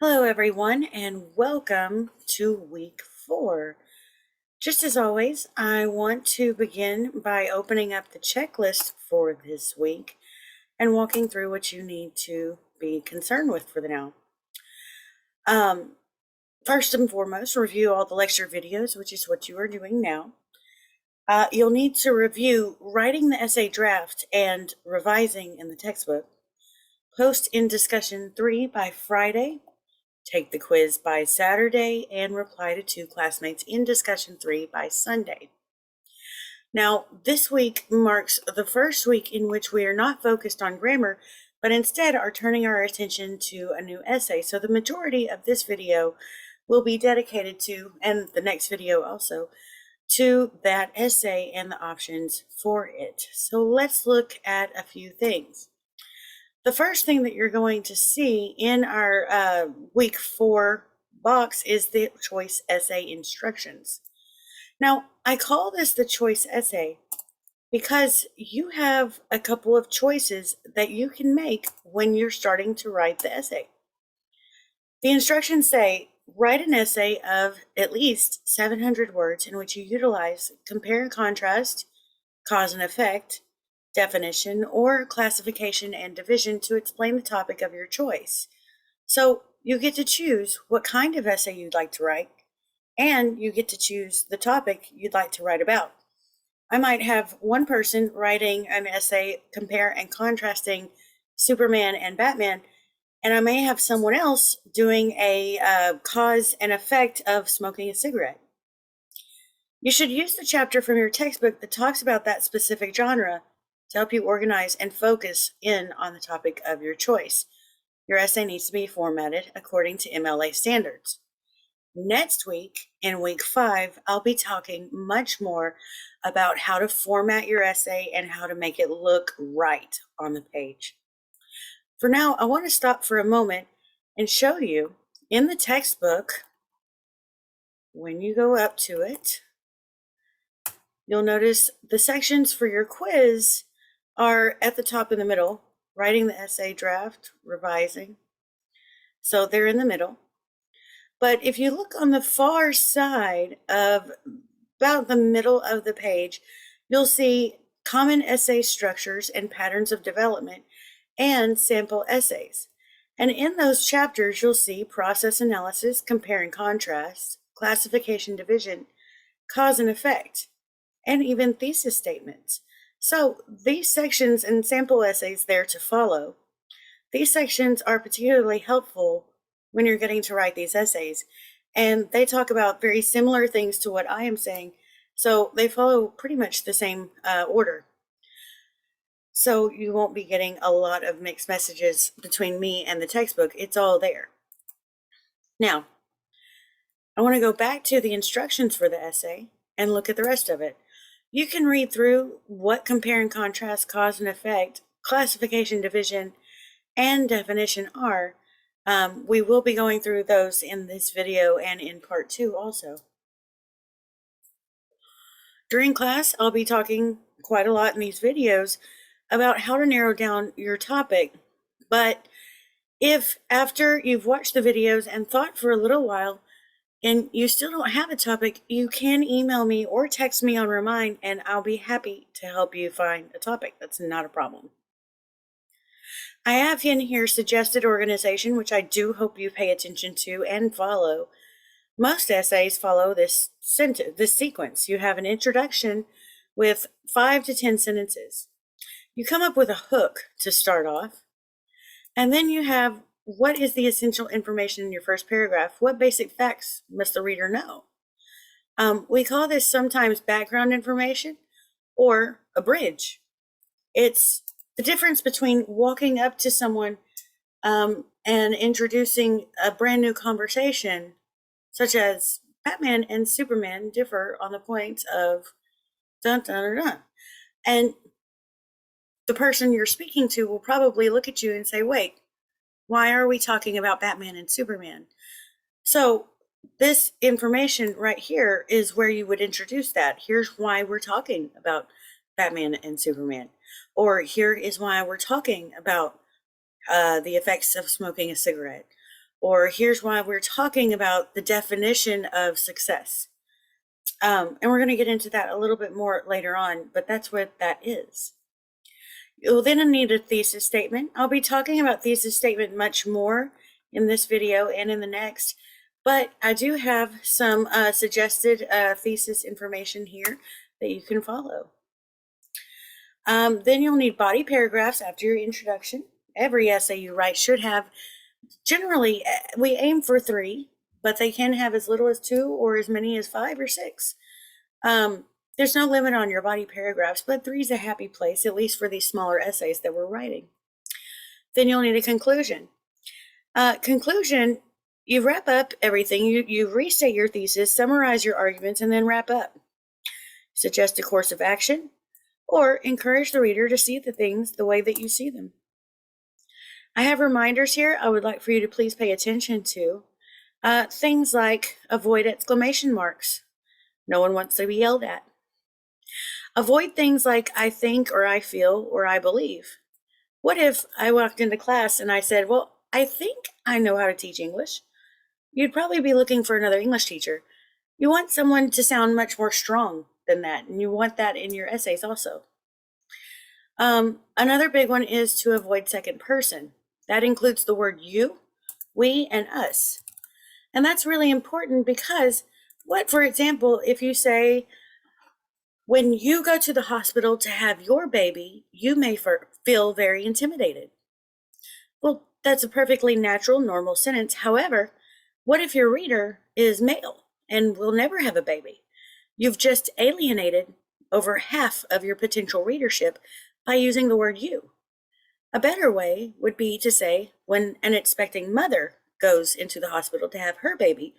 Hello, everyone, and welcome to week 4. Just as always, I want to begin by opening up the checklist for this week and walking through what you need to be concerned with for the now. Um, First and foremost, review all the lecture videos, which is what you are doing now. You'll need to review writing the essay draft and revising in the textbook. Post in discussion 3 by Friday. Take the quiz by Saturday and reply to 2 classmates in discussion 3 by Sunday. Now, this week marks the first week in which we are not focused on grammar, but instead are turning our attention to a new essay. So the majority of this video will be dedicated to, and the next video also, to that essay and the options for it. So let's look at a few things. The first thing that you're going to see in our week 4 box is the choice essay instructions. Now, I call this the choice essay because you have a couple of choices that you can make when you're starting to write the essay. The instructions say, write an essay of at least 700 words in which you utilize compare and contrast, cause and effect, definition, or classification and division to explain the topic of your choice. So you get to choose what kind of essay you'd like to write, and you get to choose the topic you'd like to write about. I might have one person writing an essay compare and contrasting Superman and Batman, and I may have someone else doing a cause and effect of smoking a cigarette. You should use the chapter from your textbook that talks about that specific genre to help you organize and focus in on the topic of your choice. Your essay needs to be formatted according to MLA standards. Next week, in week 5, I'll be talking much more about how to format your essay and how to make it look right on the page. For now, I want to stop for a moment and show you in the textbook, when you go up to it, you'll notice the sections for your quiz are at the top in the middle, writing the essay draft, revising. So they're in the middle. But if you look on the far side of about the middle of the page, you'll see common essay structures and patterns of development and sample essays. And in those chapters, you'll see process analysis, compare and contrast, classification division, cause and effect, and even thesis statements. So these sections and sample essays there to follow. These sections are particularly helpful when you're getting to write these essays, and they talk about very similar things to what I am saying, so they follow pretty much the same order. So you won't be getting a lot of mixed messages between me and the textbook. It's all there. Now, I want to go back to the instructions for the essay and look at the rest of it. You can read through what compare and contrast, cause and effect, classification, division, and definition are. We will be going through those in this video and in part 2 also. During class, I'll be talking quite a lot in these videos about how to narrow down your topic. But if after you've watched the videos and thought for a little while, and you still don't have a topic, you can email me or text me on Remind, and I'll be happy to help you find a topic. That's not a problem. I have in here suggested organization, which I do hope you pay attention to and follow. Most essays follow this sequence. You have an introduction with 5 to 10 sentences. You come up with a hook to start off, and then you have what is the essential information in your first paragraph? What basic facts must the reader know? We call this sometimes background information or a bridge. It's the difference between walking up to someone and introducing a brand new conversation, such as Batman and Superman differ on the point of dun dun dun dun. And the person you're speaking to will probably look at you and say, wait, why are we talking about Batman and Superman? So this information right here is where you would introduce that. Here's why we're talking about Batman and Superman. Or here is why we're talking about the effects of smoking a cigarette. or here's why we're talking about the definition of success. And we're going to get into that a little bit more later on, but that's what that is. You'll then need a thesis statement. I'll be talking about thesis statement much more in this video and in the next, but I do have some suggested thesis information here that you can follow. Then you'll need body paragraphs after your introduction. Every essay you write should have, generally, we aim for 3, but they can have as little as 2 or as many as 5 or 6. There's no limit on your body paragraphs, but 3 is a happy place, at least for these smaller essays that we're writing. Then you'll need a conclusion. Conclusion, you wrap up everything. You restate your thesis, summarize your arguments, and then wrap up. Suggest a course of action, or encourage the reader to see the things the way that you see them. I have reminders here I would like for you to please pay attention to. Things like avoid exclamation marks. No one wants to be yelled at. Avoid things like I think or I feel or I believe. What if I walked into class and I said, well, I think I know how to teach English? You'd probably be looking for another English teacher. You want someone to sound much more strong than that, and you want that in your essays also. Another big one is to avoid second person. That includes the word you, we, and us. And that's really important because for example, if you say, when you go to the hospital to have your baby, you may feel very intimidated. Well, that's a perfectly natural, normal sentence. However, what if your reader is male and will never have a baby? You've just alienated over half of your potential readership by using the word you. A better way would be to say, when an expecting mother goes into the hospital to have her baby,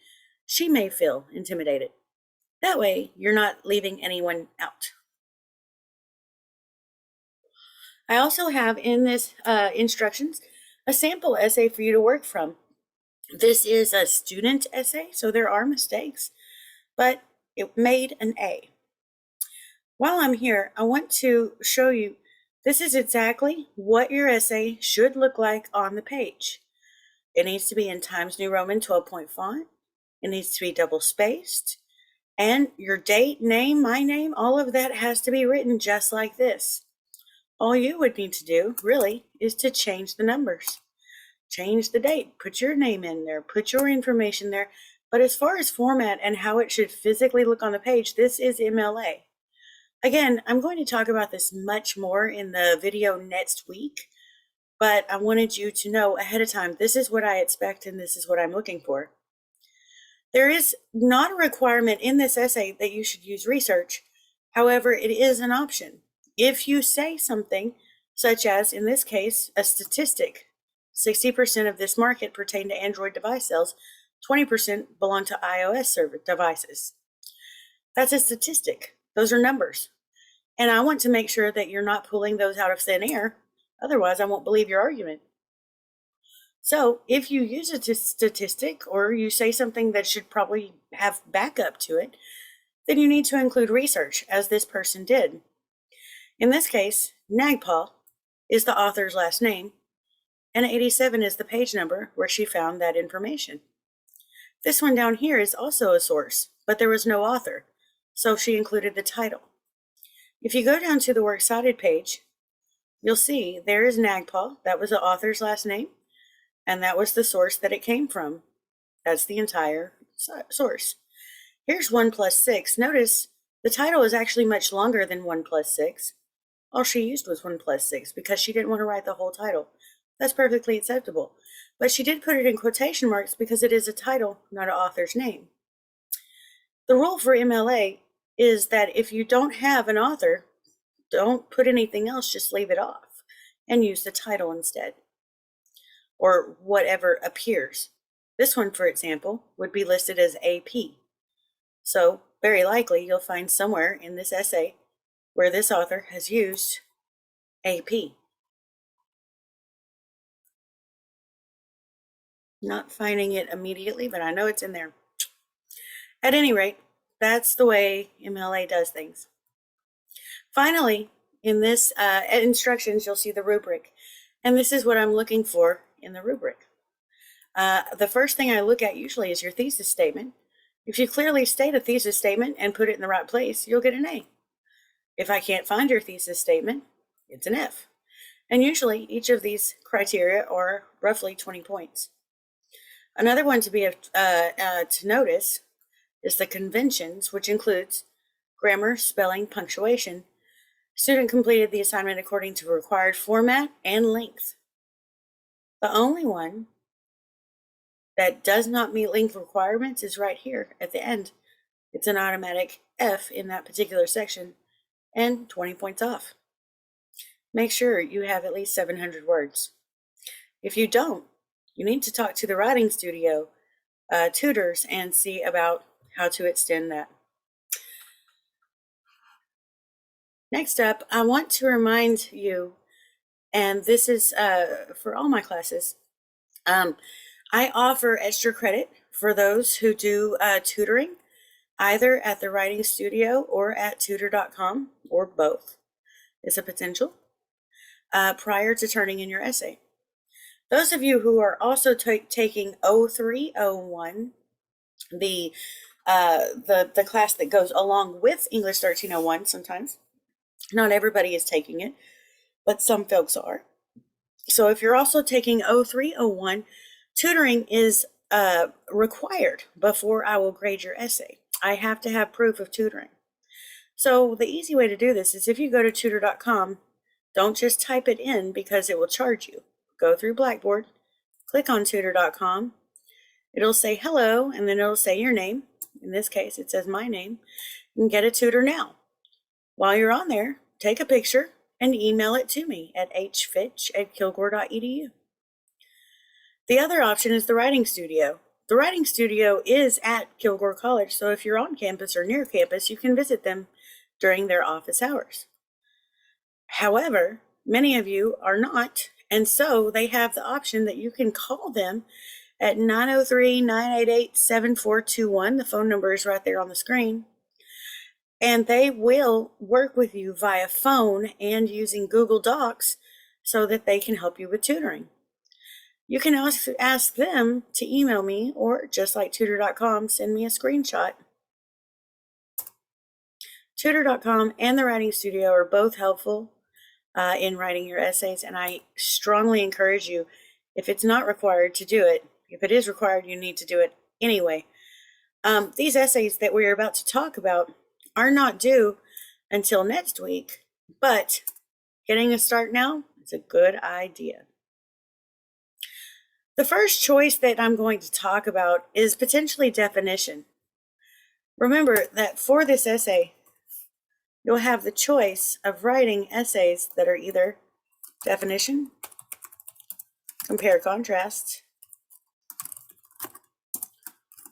she may feel intimidated. That way, you're not leaving anyone out. I also have in this instructions a sample essay for you to work from. This is a student essay, so there are mistakes, but it made an A. While I'm here, I want to show you this is exactly what your essay should look like on the page. It needs to be in Times New Roman 12-point font. It needs to be double spaced. And your date, name, my name, all of that has to be written just like this. All you would need to do, really, is to change the numbers. Change the date, put your name in there, put your information there. But as far as format and how it should physically look on the page, this is MLA. Again, I'm going to talk about this much more in the video next week, but I wanted you to know ahead of time, this is what I expect and this is what I'm looking for. There is not a requirement in this essay that you should use research. However, it is an option. If you say something, such as, in this case, a statistic, 60% of this market pertain to Android device sales, 20% belong to iOS devices. That's a statistic. Those are numbers. And I want to make sure that you're not pulling those out of thin air. Otherwise, I won't believe your argument. So if you use a statistic or you say something that should probably have backup to it, then you need to include research, as this person did. In this case, Nagpal is the author's last name, and 87 is the page number where she found that information. This one down here is also a source, but there was no author, so she included the title. If you go down to the Works Cited page, you'll see there is Nagpal, that was the author's last name, and that was the source that it came from. That's the entire source. Here's 1 plus 6. Notice the title is actually much longer than 1 plus 6. All she used was 1 plus 6 because she didn't want to write the whole title. That's perfectly acceptable. But she did put it in quotation marks because it is a title, not an author's name. The rule for MLA is that if you don't have an author, don't put anything else, just leave it off and use the title instead, or whatever appears. This one, for example, would be listed as AP. So very likely you'll find somewhere in this essay where this author has used AP. Not finding it immediately, but I know it's in there. At any rate, that's the way MLA does things. Finally, in this instructions, you'll see the rubric. And this is what I'm looking for in the rubric. The first thing I look at usually is your thesis statement. If you clearly state a thesis statement and put it in the right place, you'll get an A. If I can't find your thesis statement, it's an F. And usually each of these criteria are roughly 20 points. Another one to notice is the conventions, which includes grammar, spelling, punctuation. Student completed the assignment according to required format and length. The only one that does not meet length requirements is right here at the end. It's an automatic F in that particular section and 20 points off. Make sure you have at least 700 words. If you don't, you need to talk to the Writing Studio tutors and see about how to extend that. Next up, I want to remind you, and this is for all my classes, I offer extra credit for those who do tutoring, either at the Writing Studio or at tutor.com, or both. It's a potential prior to turning in your essay. Those of you who are also taking 0301, the class that goes along with English 1301 sometimes, not everybody is taking it, but some folks are. So if you're also taking 0301, tutoring is required before I will grade your essay. I have to have proof of tutoring. So the easy way to do this is if you go to tutor.com, don't just type it in because it will charge you. Go through Blackboard, click on tutor.com. It'll say hello, and then it'll say your name. In this case, it says my name. You can get a tutor now. While you're on there, take a picture and email it to me at hfitch@kilgore.edu. The other option is the Writing Studio. The Writing Studio is at Kilgore College, so if you're on campus or near campus, you can visit them during their office hours. However, many of you are not, and so they have the option that you can call them at 903-988-7421. The phone number is right there on the screen. And they will work with you via phone and using Google Docs so that they can help you with tutoring. You can also ask them to email me, or just like tutor.com, send me a screenshot. Tutor.com and the Writing Studio are both helpful in writing your essays, and I strongly encourage you, if it's not required, to do it. If it is required, you need to do it anyway. These essays that we're about to talk about are not due until next week, but getting a start now is a good idea. The first choice that I'm going to talk about is potentially definition. Remember that for this essay, you'll have the choice of writing essays that are either definition, compare contrast,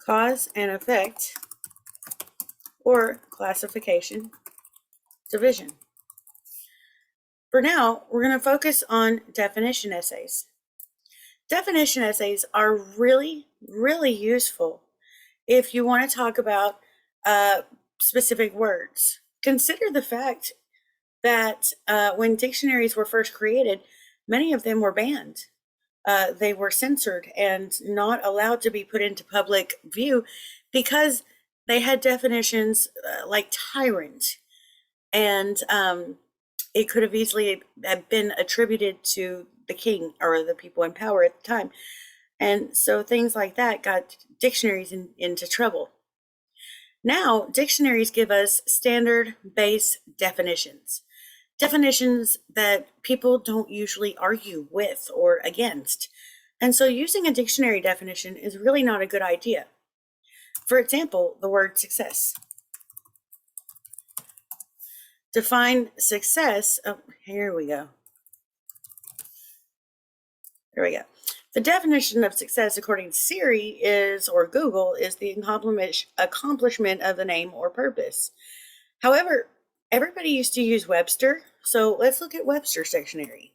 cause and effect, or classification, division. For now, we're going to focus on definition essays. Definition essays are really, really useful if you want to talk about specific words. Consider the fact that when dictionaries were first created, many of them were banned. They were censored and not allowed to be put into public view because they had definitions like tyrant, and it could have easily have been attributed to the king or the people in power at the time. And so things like that got dictionaries into trouble. Now, dictionaries give us standard base definitions. Definitions that people don't usually argue with or against. And so using a dictionary definition is really not a good idea. For example, the word success. Define success. Oh, here we go. There we go. The definition of success, according to Siri, or Google, is the accomplishment of the name or purpose. However, everybody used to use Webster, so let's look at Webster's dictionary.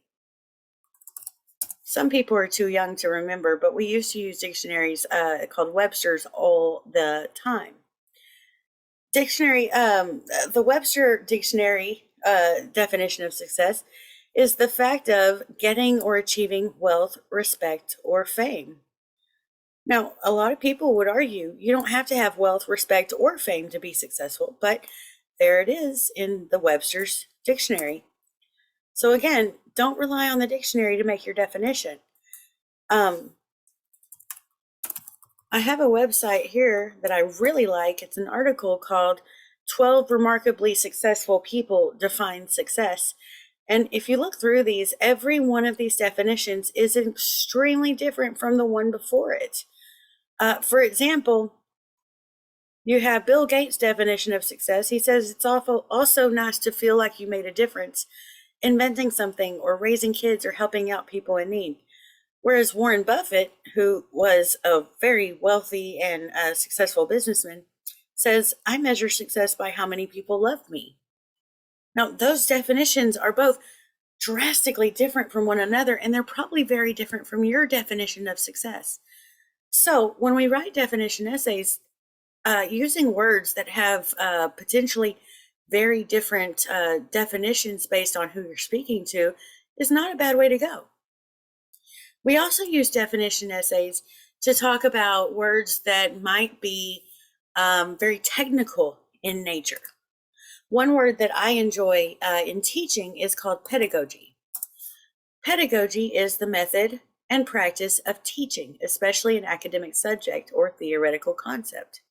Some people are too young to remember, but we used to use dictionaries called Webster's all the time. The Webster dictionary definition of success is the fact of getting or achieving wealth, respect, or fame. Now, a lot of people would argue you don't have to have wealth, respect, or fame to be successful, but there it is in the Webster's dictionary. So again, don't rely on the dictionary to make your definition. Um, I have a website here that I really like. It's an article called 12 Remarkably Successful People Define Success. And if you look through these, every one of these definitions is extremely different from the one before it. For example, you have Bill Gates' definition of success. He says it's also nice to feel like you made a difference, inventing something or raising kids or helping out people in need. Whereas Warren Buffett, who was a very wealthy and successful businessman, says, I measure success by how many people love me. Now, those definitions are both drastically different from one another, and they're probably very different from your definition of success. So, when we write definition essays, using words that have potentially very different definitions based on who you're speaking to is not a bad way to go. We also use definition essays to talk about words that might be very technical in nature. One word that I enjoy in teaching is called pedagogy. Pedagogy is the method and practice of teaching, especially an academic subject or theoretical concept.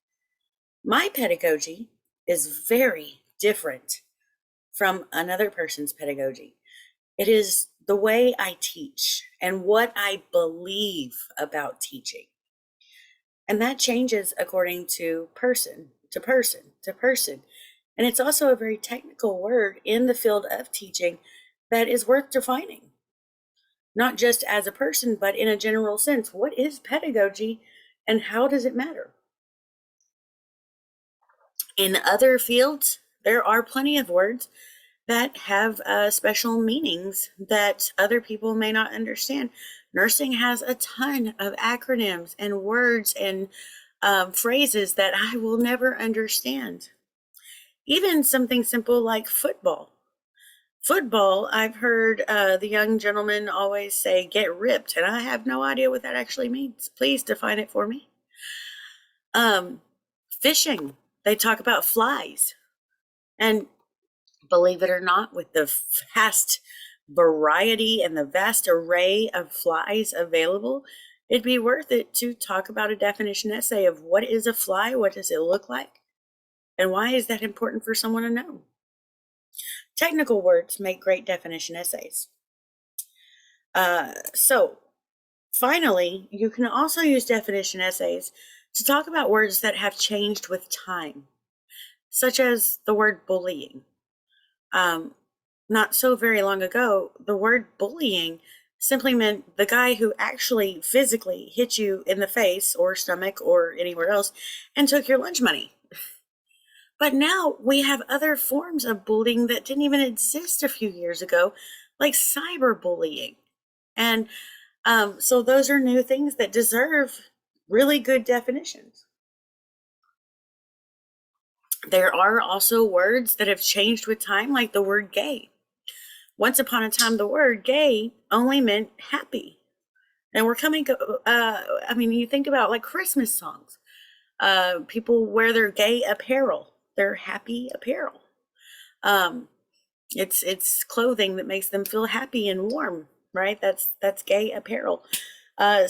My pedagogy is very different from another person's pedagogy. It is the way I teach and what I believe about teaching. And that changes according to person to person to person. And it's also a very technical word in the field of teaching that is worth defining, not just as a person, but in a general sense. What is pedagogy and how does it matter? In other fields, there are plenty of words that have special meanings that other people may not understand. Nursing has a ton of acronyms and words and phrases that I will never understand. Even something simple like football. Football, I've heard the young gentleman always say, get ripped, and I have no idea what that actually means. Please define it for me. Fishing, they talk about flies. And believe it or not, with the vast variety and the vast array of flies available, it'd be worth it to talk about a definition essay of what is a fly, what does it look like, and why is that important for someone to know? Technical words make great definition essays. So, finally, you can also use definition essays to talk about words that have changed with time, such as the word bullying. Not so very long ago, the word bullying simply meant the guy who actually physically hit you in the face or stomach or anywhere else and took your lunch money. But now we have other forms of bullying that didn't even exist a few years ago, like cyberbullying. And so those are new things that deserve really good definitions. There are also words that have changed with time, like the word gay. Once upon a time, the word gay only meant happy. And we're coming, you think about like Christmas songs. People wear their gay apparel, their happy apparel. Um, it's clothing that makes them feel happy and warm, right? That's gay apparel. And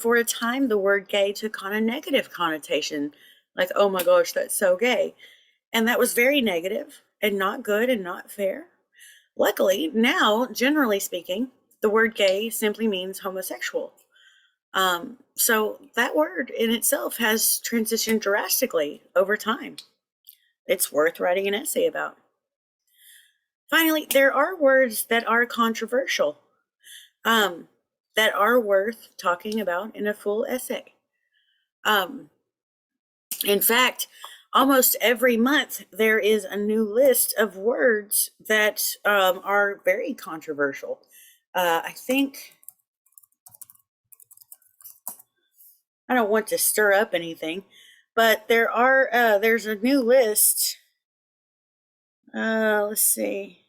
for a time, the word gay took on a negative connotation, like, oh my gosh, that's so gay. And that was very negative and not good and not fair. Luckily, now, generally speaking, the word gay simply means homosexual. So that word in itself has transitioned drastically over time. It's worth writing an essay about. Finally, there are words that are controversial, that are worth talking about in a full essay. In fact, almost every month there is a new list of words that are very controversial. I think, I don't want to stir up anything, but there's a new list. Let's see.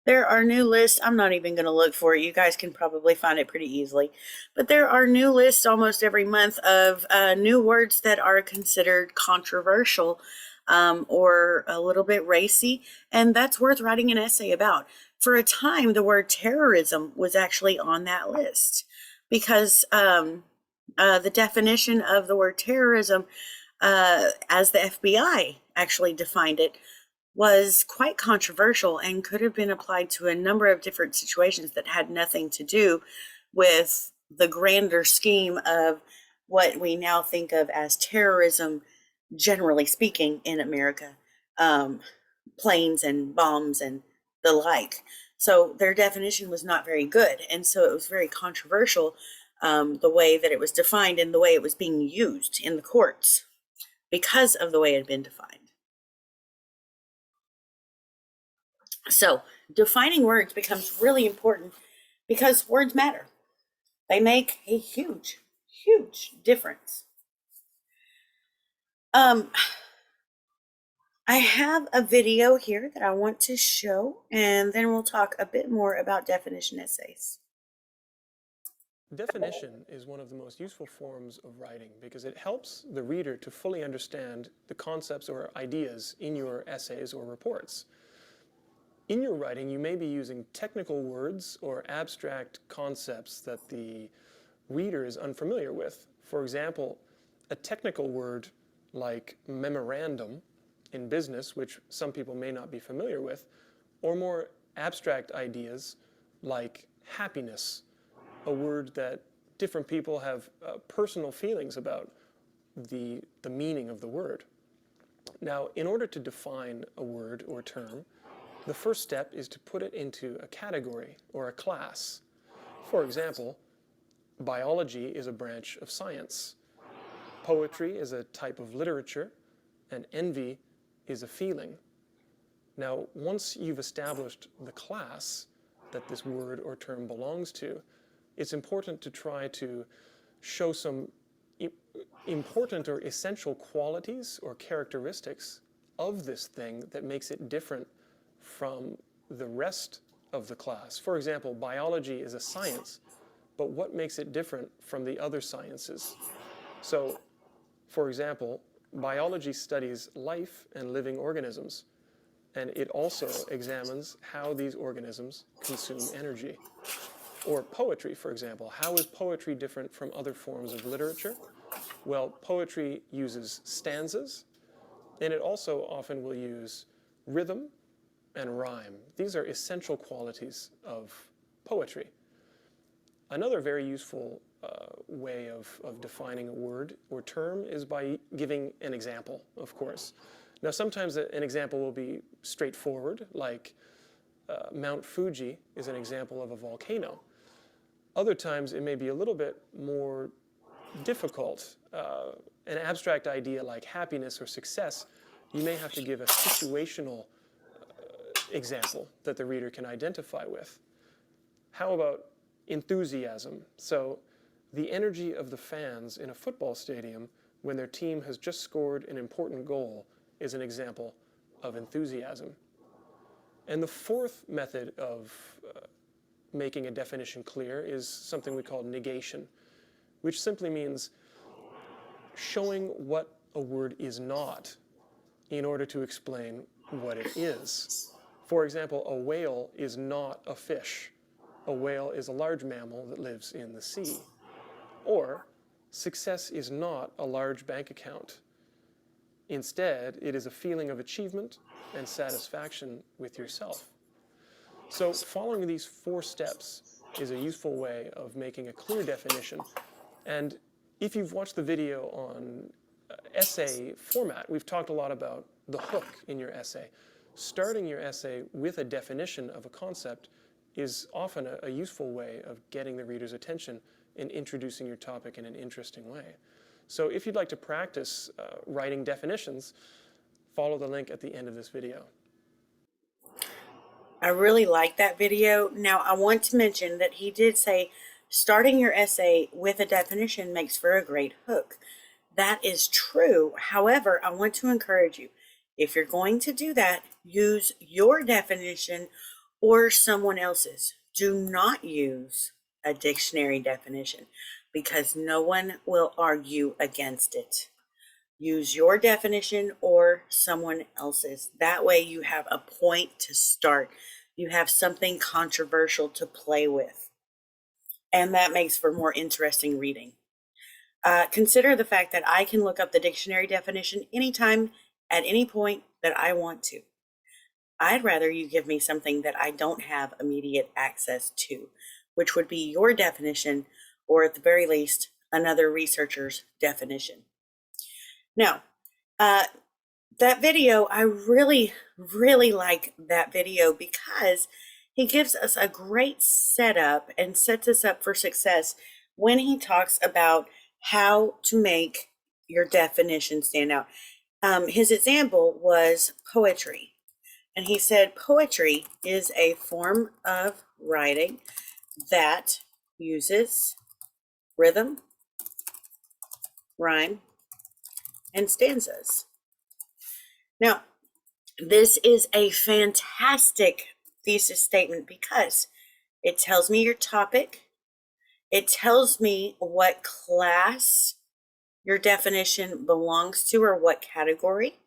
There are new lists. I'm not even going to look for it. You guys can probably find it pretty easily. But there are new lists almost every month of new words that are considered controversial or a little bit racy. And that's worth writing an essay about. For a time, the word terrorism was actually on that list because the definition of the word terrorism, as the FBI actually defined it, was quite controversial and could have been applied to a number of different situations that had nothing to do with the grander scheme of what we now think of as terrorism, generally speaking, in America, planes and bombs and the like. So their definition was not very good. And so it was very controversial, the way that it was defined and the way it was being used in the courts because of the way it had been defined. So defining words becomes really important because words matter. They make a huge, huge difference. I have a video here that I want to show, and then we'll talk a bit more about definition essays. Definition is one of the most useful forms of writing because it helps the reader to fully understand the concepts or ideas in your essays or reports. In your writing, you may be using technical words or abstract concepts that the reader is unfamiliar with. For example, a technical word like memorandum in business, which some people may not be familiar with, or more abstract ideas like happiness, a word that different people have personal feelings about the meaning of the word. Now, in order to define a word or term, the first step is to put it into a category or a class. For example, biology is a branch of science. Poetry is a type of literature, and envy is a feeling. Now, once you've established the class that this word or term belongs to, it's important to try to show some important or essential qualities or characteristics of this thing that makes it different from the rest of the class. For example, biology is a science, but what makes it different from the other sciences? So, for example, biology studies life and living organisms, and it also examines how these organisms consume energy. Or poetry, for example. How is poetry different from other forms of literature? Well, poetry uses stanzas, and it also often will use rhythm and rhyme. These are essential qualities of poetry. Another very useful way of defining a word or term is by giving an example, of course. Now, sometimes an example will be straightforward, like Mount Fuji is an example of a volcano. Other times it may be a little bit more difficult. An abstract idea like happiness or success, you may have to give a situational example that the reader can identify with. How about enthusiasm? So the energy of the fans in a football stadium when their team has just scored an important goal is an example of enthusiasm. And the fourth method of making a definition clear is something we call negation, which simply means showing what a word is not in order to explain what it is. For example, a whale is not a fish. A whale is a large mammal that lives in the sea. Or, success is not a large bank account. Instead, it is a feeling of achievement and satisfaction with yourself. So following these 4 steps is a useful way of making a clear definition. And if you've watched the video on essay format, we've talked a lot about the hook in your essay. Starting your essay with a definition of a concept is often a useful way of getting the reader's attention and introducing your topic in an interesting way. So if you'd like to practice writing definitions, follow the link at the end of this video. I really like that video. Now, I want to mention that he did say starting your essay with a definition makes for a great hook. That is true. However, I want to encourage you, if you're going to do that, use your definition or someone else's. Do not use a dictionary definition because no one will argue against it. Use your definition or someone else's. That way you have a point to start. You have something controversial to play with. And that makes for more interesting reading. Consider the fact that I can look up the dictionary definition anytime, at any point that I want to. I'd rather you give me something that I don't have immediate access to, which would be your definition, or at the very least, another researcher's definition. Now, that video, I really, really like that video because he gives us a great setup and sets us up for success when he talks about how to make your definition stand out. His example was poetry. And he said poetry is a form of writing that uses rhythm, rhyme, and stanzas. Now, this is a fantastic thesis statement because it tells me your topic, it tells me what class your definition belongs to or what category,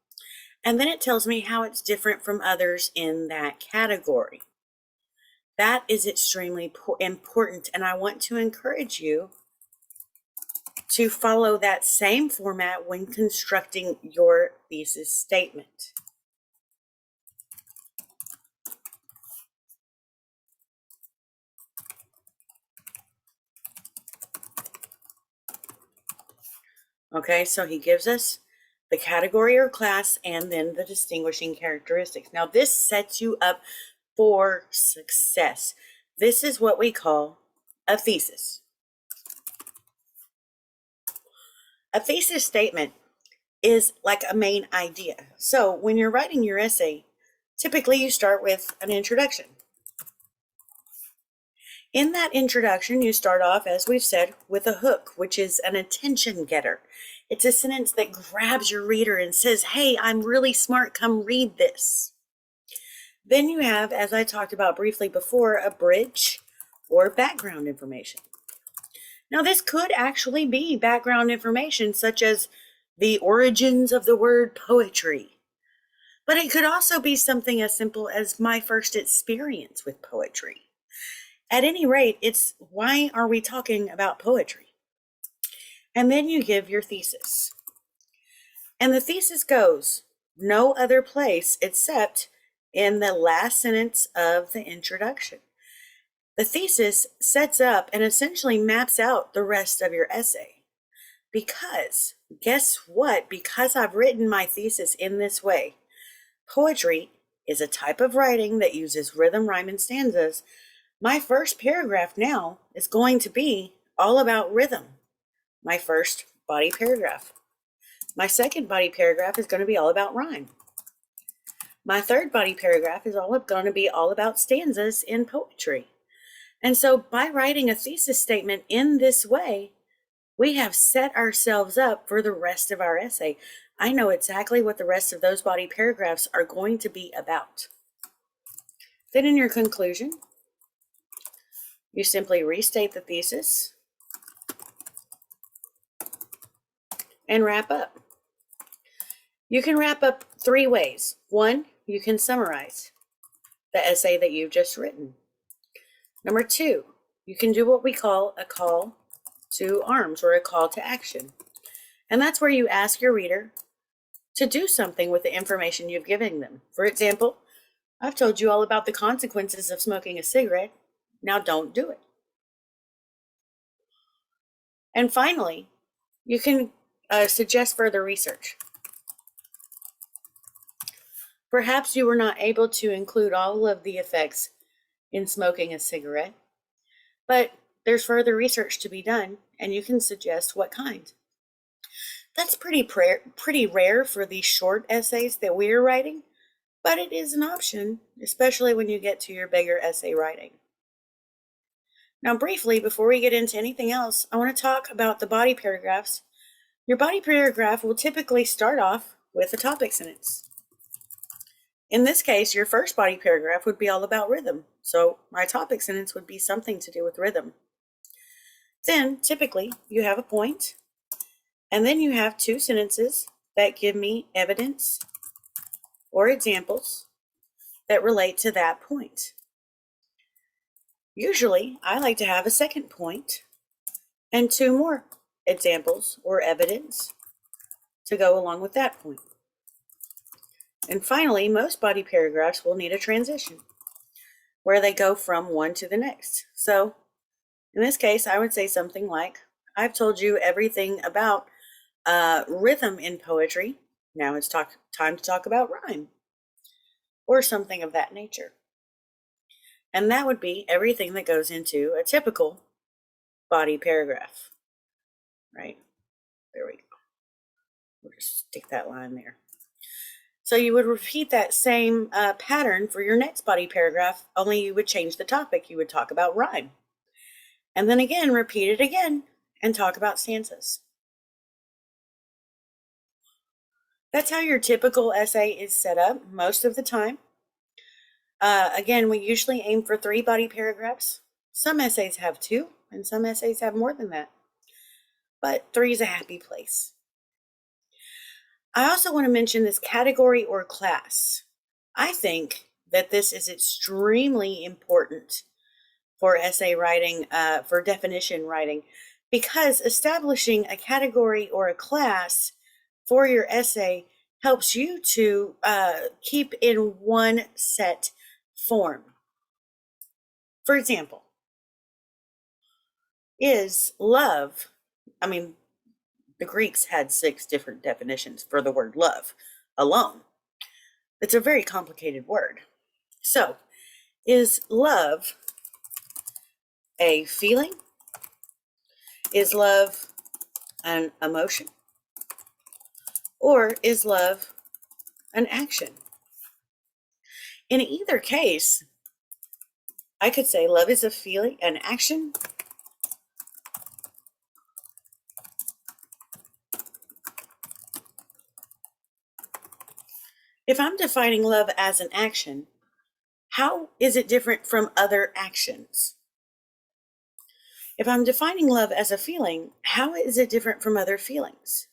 and then it tells me how it's different from others in that category. That is extremely important, and I want to encourage you to follow that same format when constructing your thesis statement. Okay, so he gives us the category or class and then the distinguishing characteristics. Now, this sets you up for success. This is what we call a thesis. A thesis statement is like a main idea. So when you're writing your essay, typically you start with an introduction. In that introduction, you start off, as we've said, with a hook, which is an attention getter. It's a sentence that grabs your reader and says, hey, I'm really smart, come read this. Then you have, as I talked about briefly before, a bridge or background information. Now, this could actually be background information such as the origins of the word poetry. But it could also be something as simple as my first experience with poetry. At any rate, it's why are we talking about poetry? And then you give your thesis. And the thesis goes no other place except in the last sentence of the introduction. The thesis sets up and essentially maps out the rest of your essay. Because, guess what? Because I've written my thesis in this way, poetry is a type of writing that uses rhythm, rhyme, and stanzas. My first paragraph now is going to be all about rhythm, my first body paragraph. My second body paragraph is going to be all about rhyme. My third body paragraph is going to be all about stanzas in poetry. And so by writing a thesis statement in this way, we have set ourselves up for the rest of our essay. I know exactly what the rest of those body paragraphs are going to be about. Then in your conclusion, you simply restate the thesis and wrap up. You can wrap up three ways. One, you can summarize the essay that you've just written. Number two, you can do what we call a call to arms or a call to action. And that's where you ask your reader to do something with the information you've given them. For example, I've told you all about the consequences of smoking a cigarette. Now don't do it. And finally, you can suggest further research. Perhaps you were not able to include all of the effects in smoking a cigarette, but there's further research to be done, and you can suggest what kind. That's pretty rare for these short essays that we're writing, but it is an option, especially when you get to your bigger essay writing. Now, briefly, before we get into anything else, I want to talk about the body paragraphs. Your body paragraph will typically start off with a topic sentence. In this case, your first body paragraph would be all about rhythm. So my topic sentence would be something to do with rhythm. Then typically you have a point, and then you have two sentences that give me evidence or examples that relate to that point. Usually I like to have a second point and two more examples or evidence to go along with that point. And finally, most body paragraphs will need a transition where they go from one to the next. So in this case, I would say something like, I've told you everything about rhythm in poetry. Now it's time to talk about rhyme, or something of that nature. And that would be everything that goes into a typical body paragraph, right? There we go. We'll just stick that line there. So you would repeat that same pattern for your next body paragraph, only you would change the topic. You would talk about rhyme. And then again, repeat it again and talk about stanzas. That's how your typical essay is set up most of the time. Again, we usually aim for 3 body paragraphs. Some essays have 2, and some essays have more than that. But 3 is a happy place. I also want to mention this category or class. I think that this is extremely important for essay writing, for definition writing, because establishing a category or a class for your essay helps you to keep in one set form. For example, is love, the Greeks had 6 different definitions for the word love alone. It's a very complicated word. So, is love a feeling? Is love an emotion? Or is love an action? In either case, I could say love is a feeling, an action. If I'm defining love as an action, how is it different from other actions? If I'm defining love as a feeling, how is it different from other feelings?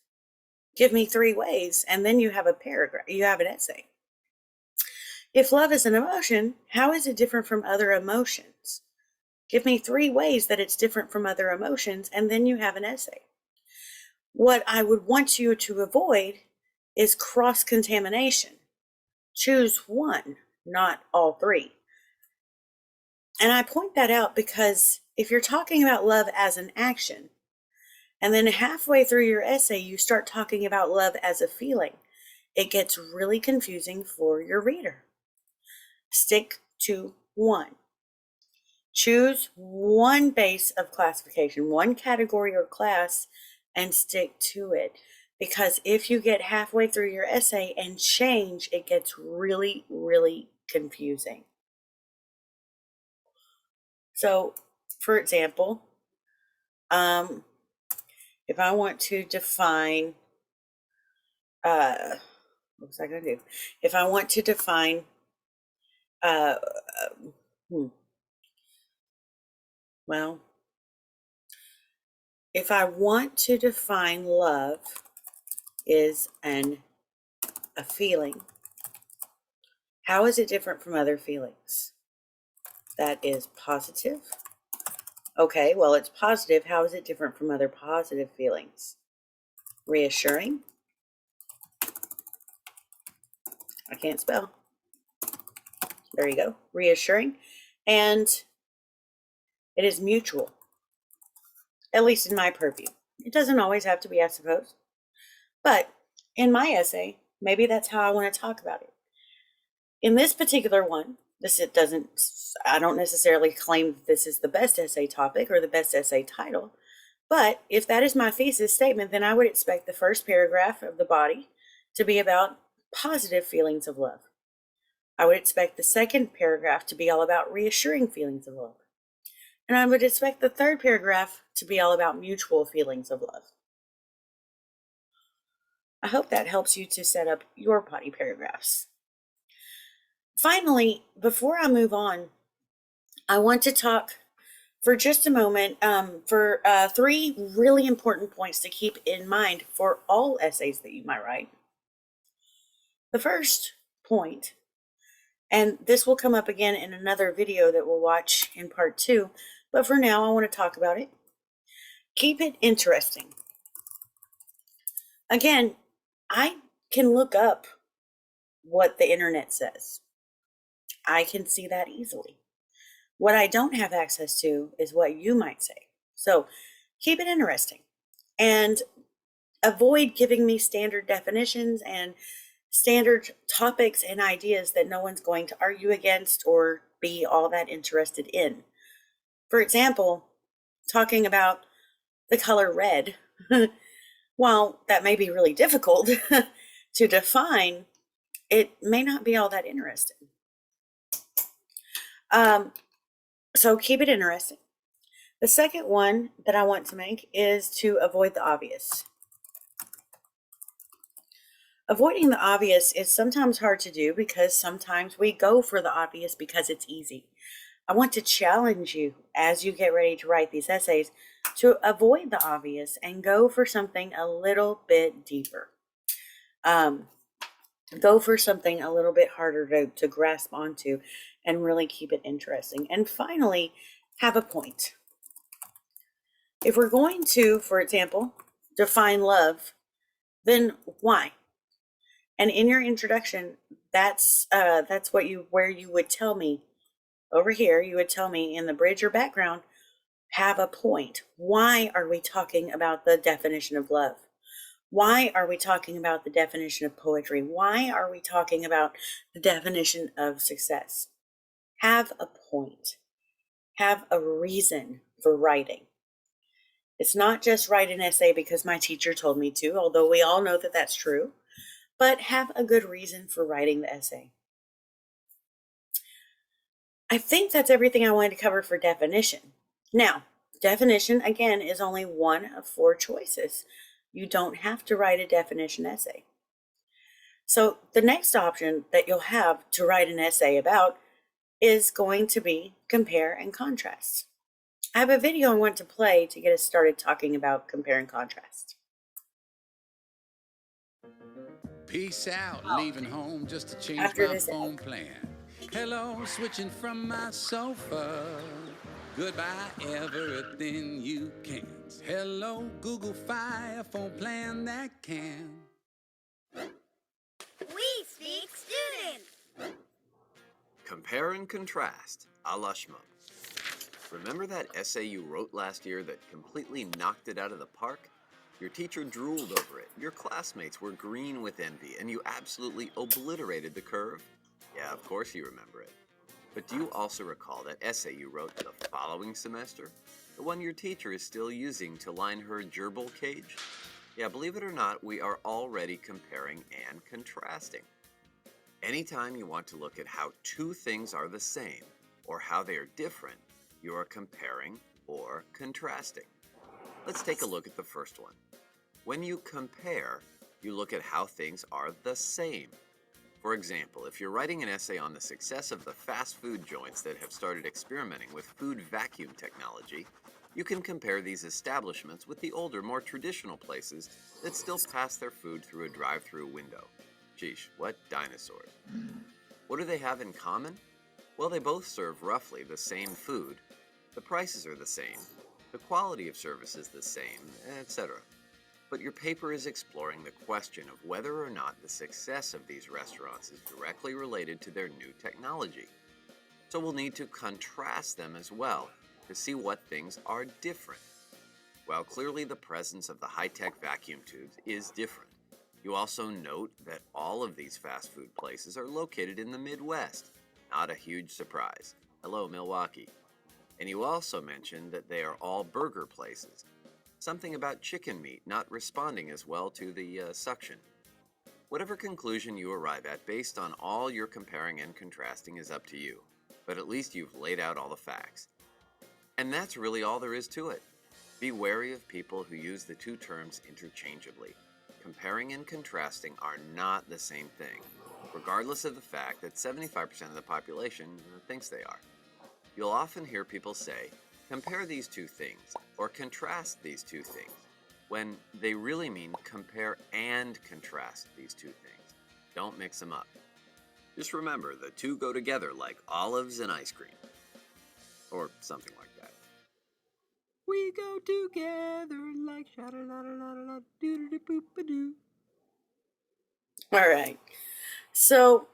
Give me 3 ways, and then you have a paragraph, you have an essay. If love is an emotion, how is it different from other emotions? Give me 3 ways that it's different from other emotions, and then you have an essay. What I would want you to avoid is cross-contamination. Choose one, not all 3. And I point that out because if you're talking about love as an action, and then halfway through your essay, you start talking about love as a feeling, it gets really confusing for your reader. Stick to one. Choose one base of classification, one category or class, and stick to it. Because if you get halfway through your essay and change, it gets really, really confusing. So, for example, if I want to define, what was I going to do? If I want to define, well, if I want to define love is a feeling, how is it different from other feelings? That is positive. Okay, well, it's positive. How is it different from other positive feelings? Reassuring. I can't spell. There you go. Reassuring. And it is mutual, at least in my purview. It doesn't always have to be, I suppose. But in my essay, maybe that's how I want to talk about it. In this particular one, I don't necessarily claim that this is the best essay topic or the best essay title, but if that is my thesis statement, then I would expect the first paragraph of the body to be about positive feelings of love. I would expect the second paragraph to be all about reassuring feelings of love. And I would expect the third paragraph to be all about mutual feelings of love. I hope that helps you to set up your body paragraphs. Finally, before I move on, I want to talk for just a moment for three really important points to keep in mind for all essays that you might write. The first point, and this will come up again in another video that we'll watch in part 2, but for now I want to talk about it. Keep it interesting. Again, I can look up what the internet says. I can see that easily. What I don't have access to is what you might say. So keep it interesting and avoid giving me standard definitions and standard topics and ideas that no one's going to argue against or be all that interested in. For example, talking about the color red, while that may be really difficult to define, it may not be all that interesting. So keep it interesting. The second one that I want to make is to avoid the obvious. Avoiding the obvious is sometimes hard to do because sometimes we go for the obvious because it's easy. I want to challenge you as you get ready to write these essays to avoid the obvious and go for something a little bit deeper. Go for something a little bit harder to grasp onto and really keep it interesting. And finally, have a point. If we're going to, for example, define love, then why? And in your introduction, that's where you would tell me over here, you would tell me in the bridge or background, have a point. Why are we talking about the definition of love? Why are we talking about the definition of poetry? Why are we talking about the definition of success? Have a point. Have a reason for writing. It's not just write an essay because my teacher told me to, although we all know that that's true, but have a good reason for writing the essay. I think that's everything I wanted to cover for definition. Now, definition, again, is only one of 4 choices. You don't have to write a definition essay. So the next option that you'll have to write an essay about is going to be compare and contrast. I have a video I want to play to get us started talking about compare and contrast. Peace out, leaving home just to change After my this phone plan. Hello, switching from my sofa. Goodbye, everything you can. Hello, Google Fi, phone plan that can. We speak student. Compare and contrast, a la Schmo. Remember that essay you wrote last year that completely knocked it out of the park? Your teacher drooled over it, your classmates were green with envy, and you absolutely obliterated the curve? Yeah, of course you remember it. But do you also recall that essay you wrote the following semester? The one your teacher is still using to line her gerbil cage? Yeah, believe it or not, we are already comparing and contrasting. Anytime you want to look at how 2 things are the same, or how they are different, you are comparing or contrasting. Let's take a look at the first one. When you compare, you look at how things are the same. For example, if you're writing an essay on the success of the fast food joints that have started experimenting with food vacuum technology, you can compare these establishments with the older, more traditional places that still pass their food through a drive-through window. Sheesh, what dinosaurs? What do they have in common? Well, they both serve roughly the same food, the prices are the same, the quality of service is the same, etc. But your paper is exploring the question of whether or not the success of these restaurants is directly related to their new technology. So we'll need to contrast them as well to see what things are different. While clearly the presence of the high-tech vacuum tubes is different, you also note that all of these fast food places are located in the Midwest. Not a huge surprise. Hello, Milwaukee. And you also mentioned that they are all burger places. Something about chicken meat not responding as well to the suction. Whatever conclusion you arrive at based on all your comparing and contrasting is up to you, but at least you've laid out all the facts. And that's really all there is to it. Be wary of people who use the 2 terms interchangeably. comparing and contrasting are not the same thing, regardless of the fact that 75% of the population thinks they are. You'll often hear people say, compare these two things, or contrast these two things, when they really mean compare and contrast these two things. Don't mix them up. Just remember, the two go together like olives and ice cream. Or something like that. We go together like sha-da-la-da-la-da-doo-doo-doo-boop-a-doo. All right. So,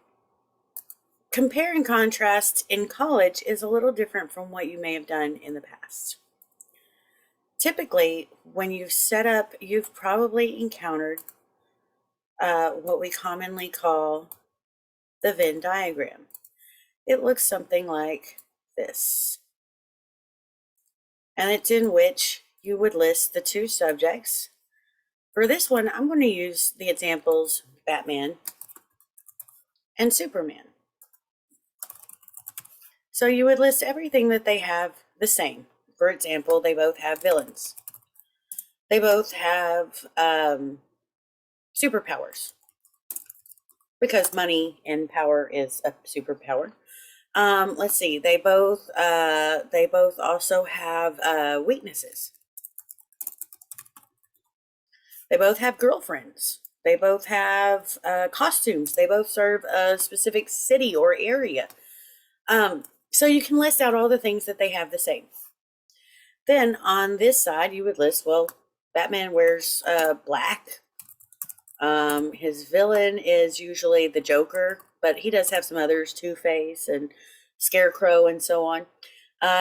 compare and contrast in college is a little different from what you may have done in the past. Typically, when you've set up, you've probably encountered what we commonly call the Venn diagram. It looks something like this. And it's in which you would list the two subjects. For this one, I'm going to use the examples Batman and Superman. So you would list everything that they have the same. For example, they both have villains. They both have superpowers, because money and power is a superpower. Let's see. They both also have weaknesses. They both have girlfriends. They both have costumes. They both serve a specific city or area. So you can list out all the things that they have the same. Then on this side, you would list, well, Batman wears black. His villain is usually the Joker, but he does have some others, Two-Face and Scarecrow and so on.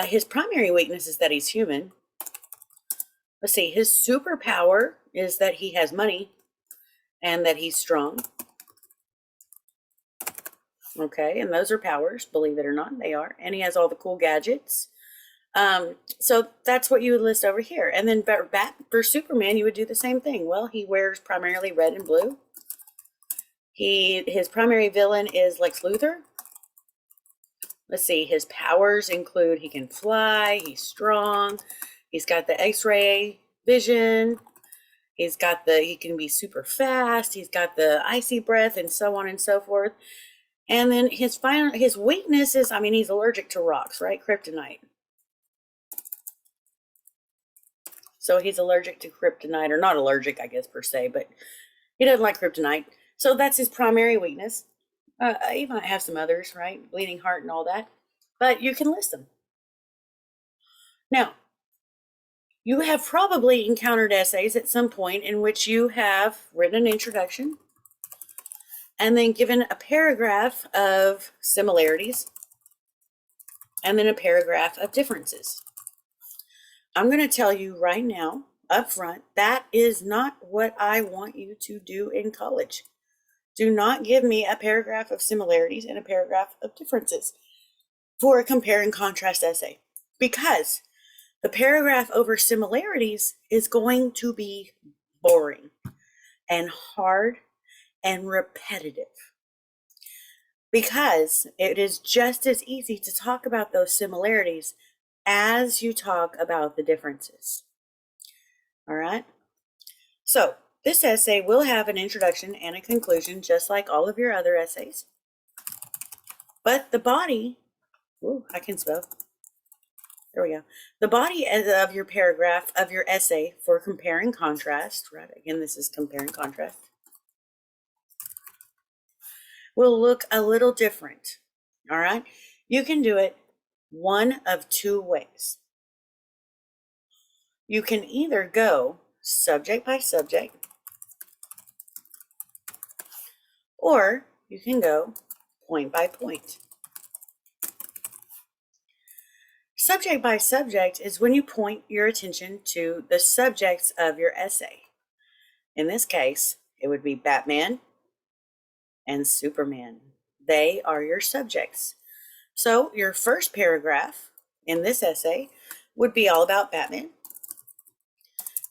His primary weakness is that he's human. Let's see, his superpower is that he has money and that he's strong. Okay, and those are powers, believe it or not, they are. And he has all the cool gadgets. So that's what you would list over here. And then for Superman, you would do the same thing. Well, he wears primarily red and blue. His primary villain is Lex Luthor. Let's see, his powers include he can fly, he's strong, he's got the X-ray vision, he can be super fast, he's got the icy breath, and so on and so forth. And then his weakness is, he's allergic to rocks, right? Kryptonite. So he's allergic to kryptonite, or not allergic, I guess, per se, but he doesn't like kryptonite. So that's his primary weakness. He might have some others, right? Bleeding heart and all that, but you can list them. Now, you have probably encountered essays at some point in which you have written an introduction and then given a paragraph of similarities and then a paragraph of differences. I'm going to tell you right now, up front, that is not what I want you to do in college. Do not give me a paragraph of similarities and a paragraph of differences for a compare and contrast essay, because the paragraph over similarities is going to be boring and hard and repetitive, because it is just as easy to talk about those similarities as you talk about the differences. All right. So this essay will have an introduction and a conclusion, just like all of your other essays. But the body, I can spell. There we go. The body of your paragraph of your essay for compare and contrast, right? Again, this is compare and contrast, will look a little different. All right. You can do it one of two ways. You can either go subject by subject, or you can go point by point. Subject by subject is when you point your attention to the subjects of your essay. In this case, it would be Batman and Superman. They are your subjects. So your first paragraph in this essay would be all about Batman,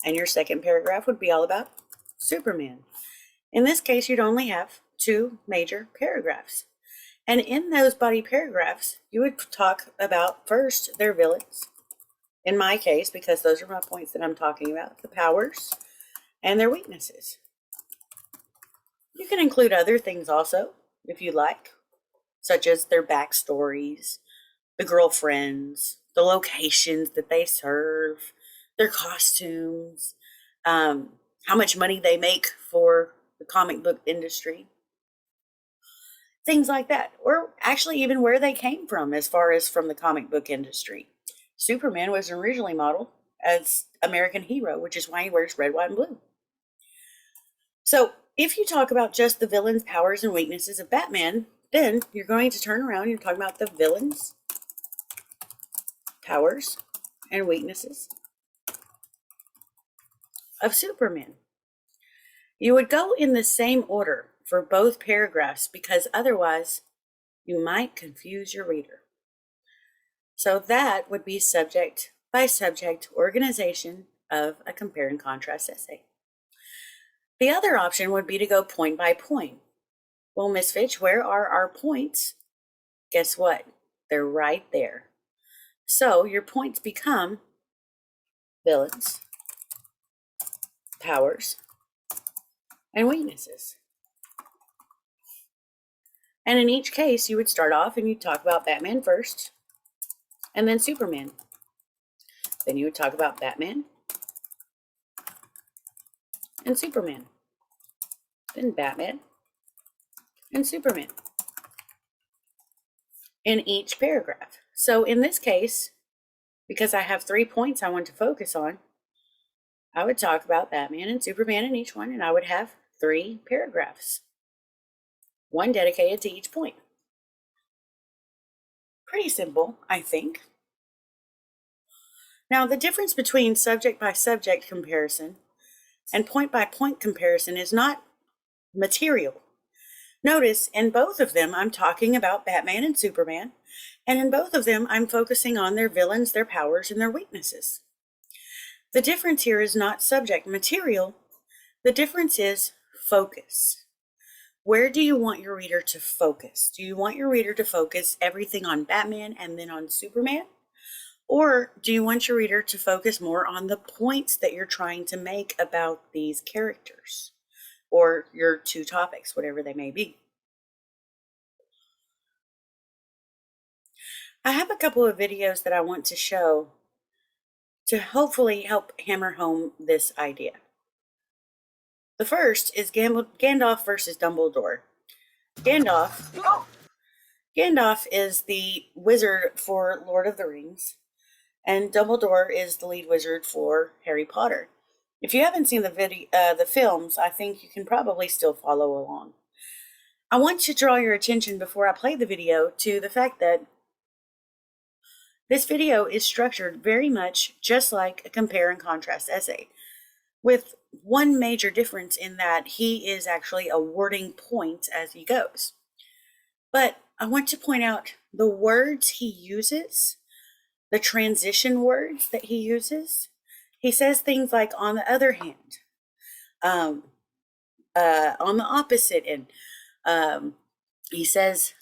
and your second paragraph would be all about Superman. In this case, you'd only have two major paragraphs. And in those body paragraphs, you would talk about first their villains. In my case, because those are my points that I'm talking about, the powers and their weaknesses. You can include other things also, if you like, such as their backstories, the girlfriends, the locations that they serve, their costumes, how much money they make for the comic book industry, things like that, or actually even where they came from as far as from the comic book industry. Superman was originally modeled as American hero, which is why he wears red, white, and blue. So if you talk about just the villain's powers and weaknesses of Batman, then you're going to turn around and you're talking about the villain's powers and weaknesses of Superman. You would go in the same order for both paragraphs because otherwise you might confuse your reader. So that would be subject by subject organization of a compare and contrast essay. The other option would be to go point by point. Well, Miss Fitch, where are our points? Guess what? They're right there. So your points become villains, powers, and weaknesses. And in each case, you would start off and you'd talk about Batman first, and then Superman. Then you would talk about Batman and Superman. Then Batman and Superman in each paragraph. So in this case, because I have 3 points I want to focus on, I would talk about Batman and Superman in each one, and I would have 3 paragraphs, one dedicated to each point. Pretty simple, I think. Now, the difference between subject by subject comparison and point by point comparison is not material. Notice in both of them, I'm talking about Batman and Superman, and in both of them, I'm focusing on their villains, their powers, and their weaknesses. The difference here is not subject material. The difference is focus. Where do you want your reader to focus? Do you want your reader to focus everything on Batman and then on Superman? Or do you want your reader to focus more on the points that you're trying to make about these characters or your 2 topics, whatever they may be? I have a couple of videos that I want to show to hopefully help hammer home this idea. The first is Gandalf versus Dumbledore. Gandalf is the wizard for Lord of the Rings, and Dumbledore is the lead wizard for Harry Potter. If you haven't seen the films, I think you can probably still follow along. I want to draw your attention before I play the video to the fact that this video is structured very much just like a compare and contrast essay, with one major difference in that he is actually awarding points as he goes. But I want to point out the words he uses, the transition words that he uses. He says things like, on the other hand, on the opposite end. He says,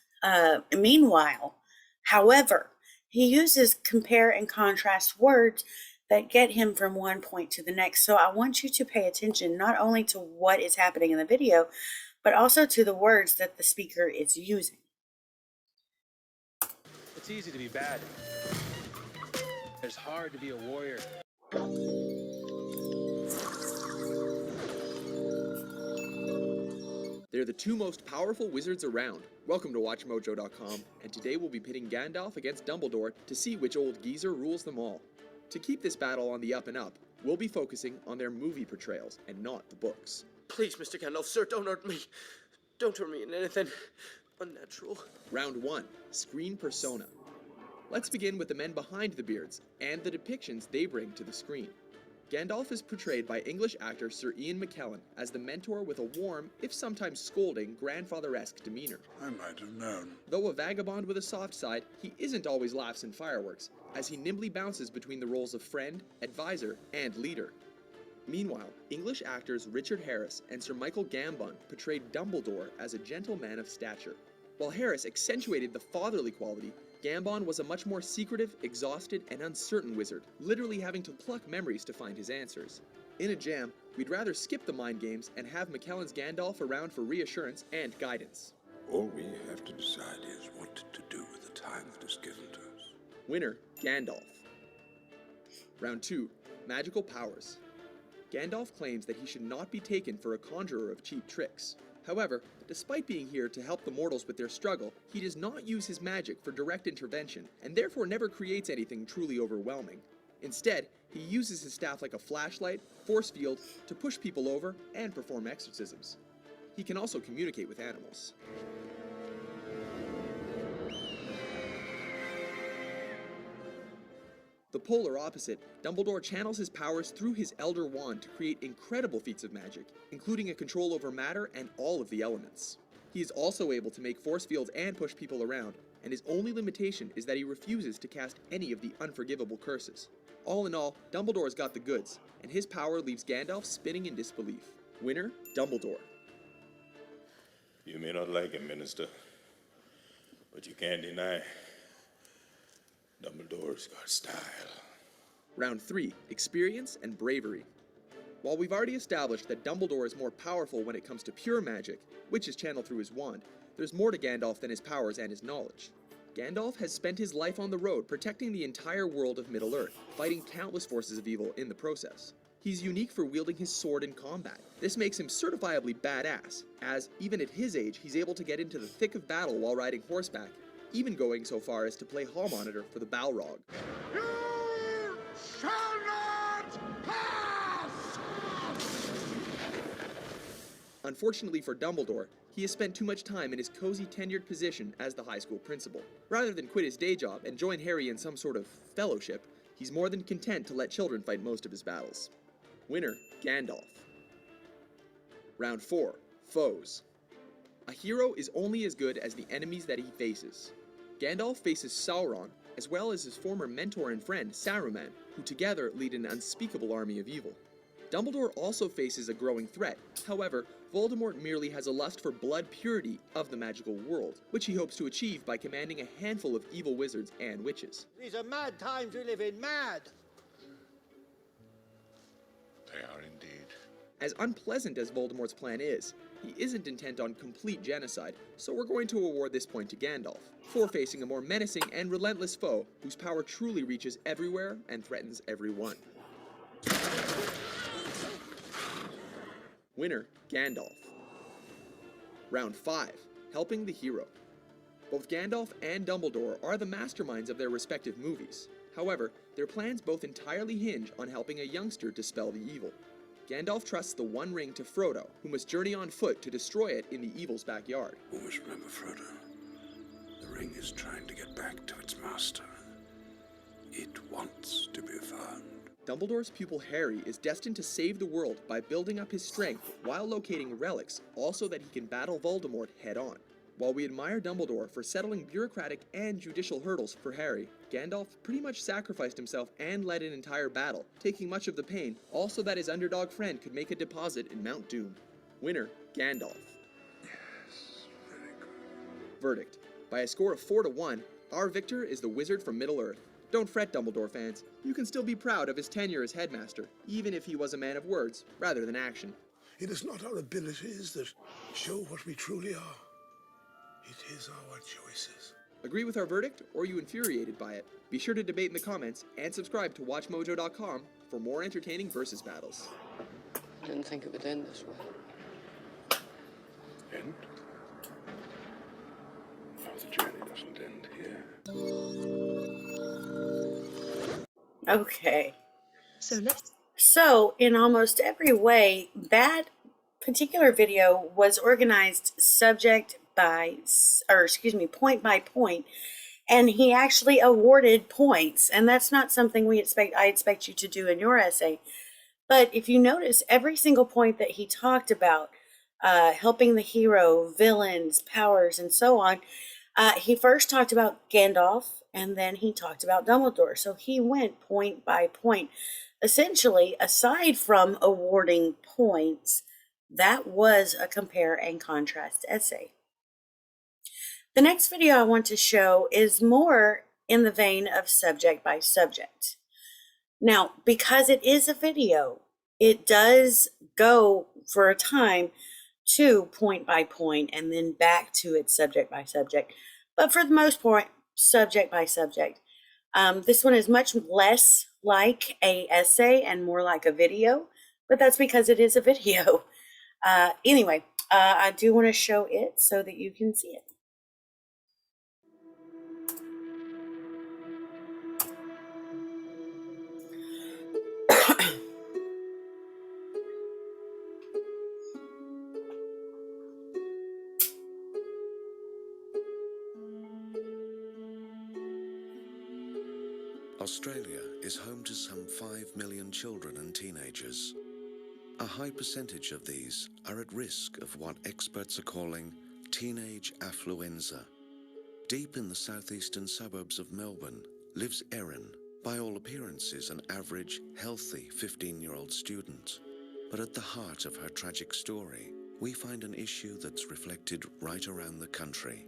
meanwhile, however. He uses compare and contrast words that get him from one point to the next. So I want you to pay attention not only to what is happening in the video, but also to the words that the speaker is using. It's easy to be bad. It's hard to be a warrior. They're the 2 most powerful wizards around. Welcome to WatchMojo.com, and today we'll be pitting Gandalf against Dumbledore to see which old geezer rules them all. To keep this battle on the up and up, we'll be focusing on their movie portrayals and not the books. Please, Mr. Gandalf, sir, don't hurt me. Don't hurt me in anything unnatural. Round 1, Screen Persona. Let's begin with the men behind the beards and the depictions they bring to the screen. Gandalf is portrayed by English actor Sir Ian McKellen as the mentor with a warm, if sometimes scolding, grandfather-esque demeanor. I might have known. Though a vagabond with a soft side, he isn't always laughs and fireworks, as he nimbly bounces between the roles of friend, advisor, and leader. Meanwhile, English actors Richard Harris and Sir Michael Gambon portrayed Dumbledore as a gentleman of stature. While Harris accentuated the fatherly quality, Gambon was a much more secretive, exhausted, and uncertain wizard, literally having to pluck memories to find his answers. In a jam, We'd rather skip the mind games and have McKellen's Gandalf around for reassurance and guidance. All we have to decide is what to do with the time that is given to us. Winner, Gandalf. Round 2, Magical Powers. Gandalf claims that he should not be taken for a conjurer of cheap tricks. However, despite being here to help the mortals with their struggle, he does not use his magic for direct intervention, and therefore never creates anything truly overwhelming. Instead, he uses his staff like a flashlight, force field, to push people over and perform exorcisms. He can also communicate with animals. The polar opposite, Dumbledore channels his powers through his Elder Wand to create incredible feats of magic, including a control over matter and all of the elements. He is also able to make force fields and push people around, and his only limitation is that he refuses to cast any of the unforgivable curses. All in all, Dumbledore's got the goods, and his power leaves Gandalf spinning in disbelief. Winner, Dumbledore. You may not like him, Minister, but you can't deny Dumbledore's got style. Round 3, Experience and Bravery. While we've already established that Dumbledore is more powerful when it comes to pure magic, which is channeled through his wand, there's more to Gandalf than his powers and his knowledge. Gandalf has spent his life on the road protecting the entire world of Middle-earth, fighting countless forces of evil in the process. He's unique for wielding his sword in combat. This makes him certifiably badass, as even at his age, he's able to get into the thick of battle while riding horseback, even going so far as to play hall monitor for the Balrog. You shall not pass! Unfortunately for Dumbledore, he has spent too much time in his cozy tenured position as the high school principal. Rather than quit his day job and join Harry in some sort of fellowship, he's more than content to let children fight most of his battles. Winner, Gandalf. Round 4, Foes. A hero is only as good as the enemies that he faces. Gandalf faces Sauron, as well as his former mentor and friend, Saruman, who together lead an unspeakable army of evil. Dumbledore also faces a growing threat. However, Voldemort merely has a lust for blood purity of the magical world, which he hopes to achieve by commanding a handful of evil wizards and witches. These are mad times we live in, mad! They are indeed. As unpleasant as Voldemort's plan is, he isn't intent on complete genocide, so we're going to award this point to Gandalf, for facing a more menacing and relentless foe whose power truly reaches everywhere and threatens everyone. Winner, Gandalf. Round 5, Helping the Hero. Both Gandalf and Dumbledore are the masterminds of their respective movies. However, their plans both entirely hinge on helping a youngster dispel the evil. Gandalf trusts the One Ring to Frodo, who must journey on foot to destroy it in the evil's backyard. We must remember, Frodo. The ring is trying to get back to its master. It wants to be found. Dumbledore's pupil Harry is destined to save the world by building up his strength while locating relics, also that he can battle Voldemort head-on. While we admire Dumbledore for settling bureaucratic and judicial hurdles for Harry, Gandalf pretty much sacrificed himself and led an entire battle, taking much of the pain, also that his underdog friend could make a deposit in Mount Doom. Winner, Gandalf. Yes, very good. Verdict. By a score of 4-1, our victor is the wizard from Middle-earth. Don't fret, Dumbledore fans. You can still be proud of his tenure as headmaster, even if he was a man of words rather than action. It is not our abilities that show what we truly are. It is our choices. Agree with our verdict, or are you infuriated by it? Be sure to debate in the comments and subscribe to WatchMojo.com for more entertaining versus battles. I didn't think it would end this way. End? Oh, the journey doesn't end here. Okay. So So, in almost every way, that particular video was organized point by point, and he actually awarded points, and that's not something I expect you to do in your essay. But if you notice, every single point that he talked about, helping the hero, villains, powers, and so on, he first talked about Gandalf, and then he talked about Dumbledore. So he went point by point. Essentially, aside from awarding points, that was a compare and contrast essay. The next video I want to show is more in the vein of subject by subject. Now, because it is a video, it does go for a time to point by point and then back to its subject by subject. But for the most part, subject by subject. This one is much less like a essay and more like a video, but that's because it is a video. Anyway, I do want to show it so that you can see it. Australia is home to some 5 million children and teenagers. A high percentage of these are at risk of what experts are calling teenage affluenza. Deep in the southeastern suburbs of Melbourne lives Erin, by all appearances an average, healthy 15-year-old student. But at the heart of her tragic story, we find an issue that's reflected right around the country.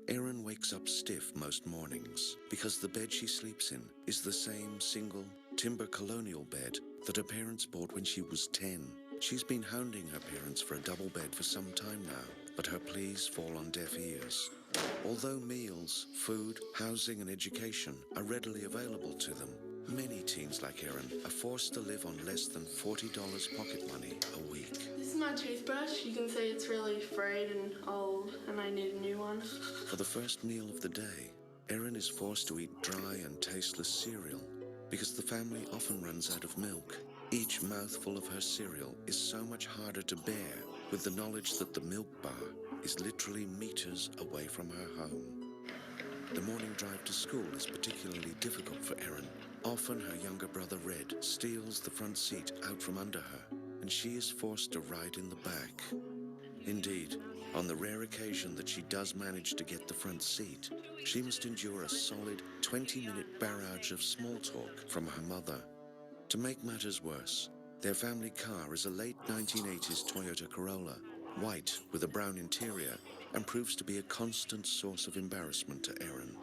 Erin wakes up stiff most mornings because the bed she sleeps in is the same single timber colonial bed that her parents bought when she was 10. She's been hounding her parents for a double bed for some time now, but her pleas fall on deaf ears. Although meals, food, housing and education are readily available to them, many teens like Erin are forced to live on less than $40 pocket money a week. This is my toothbrush. You can see it's really frayed and old, and I need a new one. For the first meal of the day, Erin is forced to eat dry and tasteless cereal because the family often runs out of milk. Each mouthful of her cereal is so much harder to bear with the knowledge that the milk bar is literally meters away from her home. The morning drive to school is particularly difficult for Erin. Often her younger brother Red steals the front seat out from under her, and she is forced to ride in the back. Indeed, on the rare occasion that she does manage to get the front seat, she must endure a solid 20-minute barrage of small talk from her mother. To make matters worse, their family car is a late 1980s Toyota Corolla, white with a brown interior, and proves to be a constant source of embarrassment to Erin.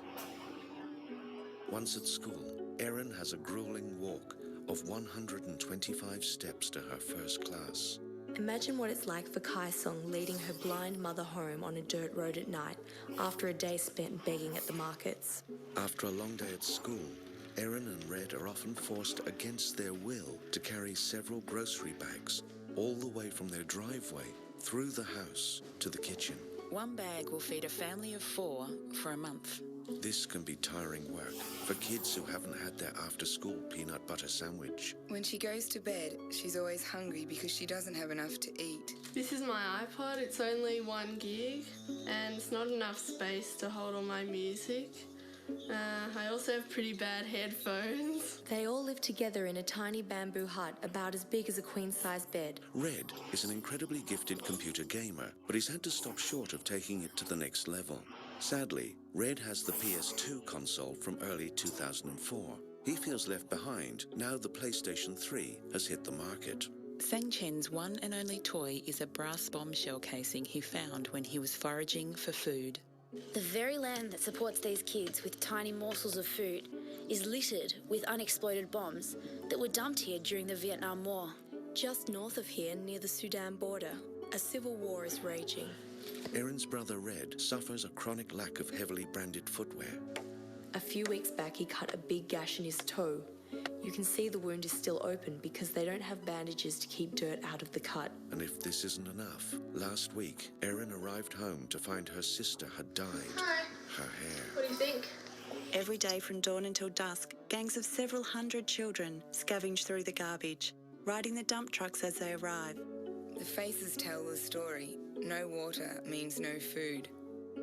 Once at school, Erin has a grueling walk of 125 steps to her first class. Imagine what it's like for Kaisong leading her blind mother home on a dirt road at night after a day spent begging at the markets. After a long day at school, Erin and Red are often forced against their will to carry several grocery bags all the way from their driveway through the house to the kitchen. One bag will feed a family of 4 for a month. This can be tiring work for kids who haven't had their after-school peanut butter sandwich. When she goes to bed, she's always hungry because she doesn't have enough to eat. This is my iPod. It's only 1 gig, and it's not enough space to hold all my music. I also have pretty bad headphones. They all live together in a tiny bamboo hut about as big as a queen-size bed. Red is an incredibly gifted computer gamer, but he's had to stop short of taking it to the next level. Sadly, Red has the PS2 console from early 2004. He feels left behind now the PlayStation 3 has hit the market. Sang Chen's one and only toy is a brass bombshell casing he found when he was foraging for food. The very land that supports these kids with tiny morsels of food is littered with unexploded bombs that were dumped here during the Vietnam War. Just north of here, near the Sudan border, a civil war is raging. Erin's brother Red suffers a chronic lack of heavily branded footwear. A few weeks back, he cut a big gash in his toe. You can see the wound is still open because they don't have bandages to keep dirt out of the cut. And if this isn't enough, last week, Erin arrived home to find her sister had dyed her hair. What do you think? Every day from dawn until dusk, gangs of several hundred children scavenge through the garbage, riding the dump trucks as they arrive. The faces tell the story. No water means no food.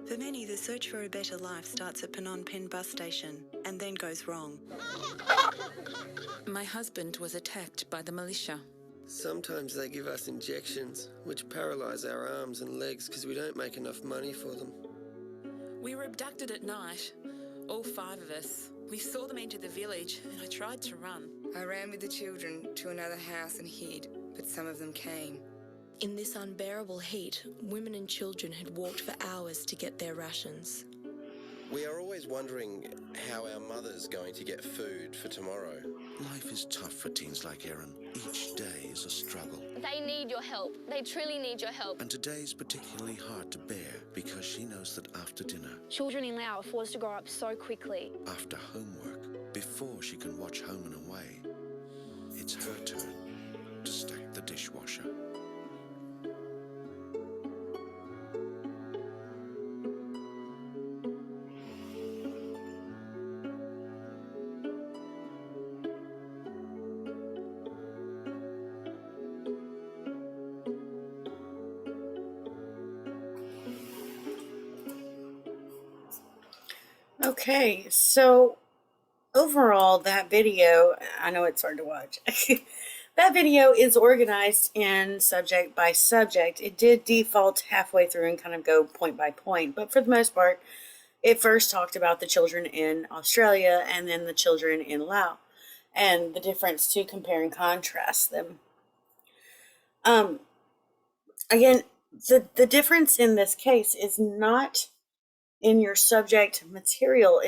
For many, the search for a better life starts at Phnom Penh bus station and then goes wrong. My husband was attacked by the militia. Sometimes they give us injections, which paralyze our arms and legs because we don't make enough money for them. We were abducted at night, all 5 of us. We saw them enter the village and I tried to run. I ran with the children to another house and hid, but some of them came. In this unbearable heat, women and children had walked for hours to get their rations. We are always wondering how our mother's going to get food for tomorrow. Life is tough for teens like Erin. Each day is a struggle. They need your help. They truly need your help. And today is particularly hard to bear because she knows that after dinner, Children in Laos are forced to grow up so quickly. after homework, before she can watch Home and Away, it's her turn to stack the dishwasher. Okay, so overall, that video, I know it's hard to watch. That video is organized in subject by subject. It did default halfway through and kind of go point by point, but for the most part, it first talked about the children in Australia and then the children in Laos and the difference to compare and contrast them. Again, the difference in this case is not in your subject material,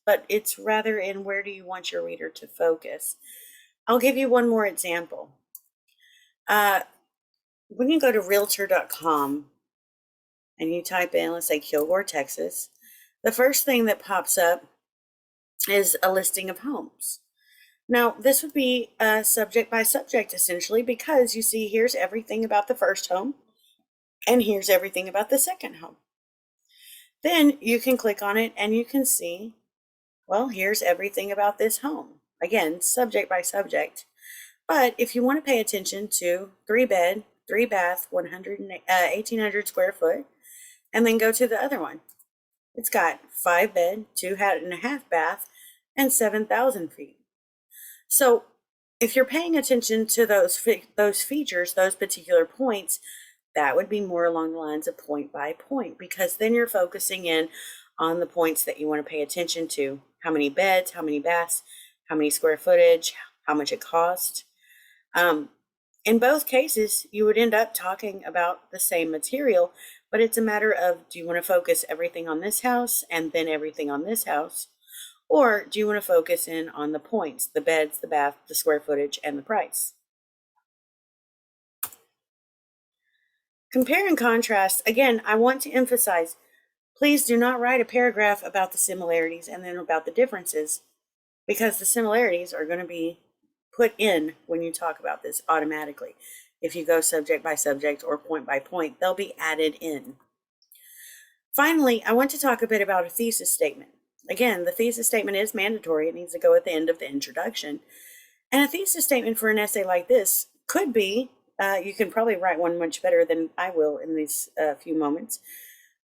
but it's rather in where do you want your reader to focus. I'll give you one more example. When you go to realtor.com and you type in, let's say, Kilgore, Texas, the first thing that pops up is a listing of homes. Now, this would be subject by subject, essentially, because you see here's everything about the first home, and here's everything about the second home. Then you can click on it and you can see, well, here's everything about this home. Again, subject by subject. But if you want to pay attention to 3-bed, 3-bath, 1,800 square foot, and then go to the other one, it's got 5-bed, 2.5 bath, and 7,000 feet. So if you're paying attention to those features, those particular points, that would be more along the lines of point by point, because then you're focusing in on the points that you want to pay attention to. How many beds, how many baths, how many square footage, how much it cost. In both cases, you would end up talking about the same material, but it's a matter of, do you want to focus everything on this house and then everything on this house? Or do you want to focus in on the points, the beds, the bath, the square footage, and the price? Compare and contrast. Again, I want to emphasize, please do not write a paragraph about the similarities and then about the differences, because the similarities are going to be put in when you talk about this automatically. If you go subject by subject or point by point, they'll be added in. Finally, I want to talk a bit about a thesis statement. Again, the thesis statement is mandatory. It needs to go at the end of the introduction. And a thesis statement for an essay like this could be, you can probably write one much better than I will in these few moments,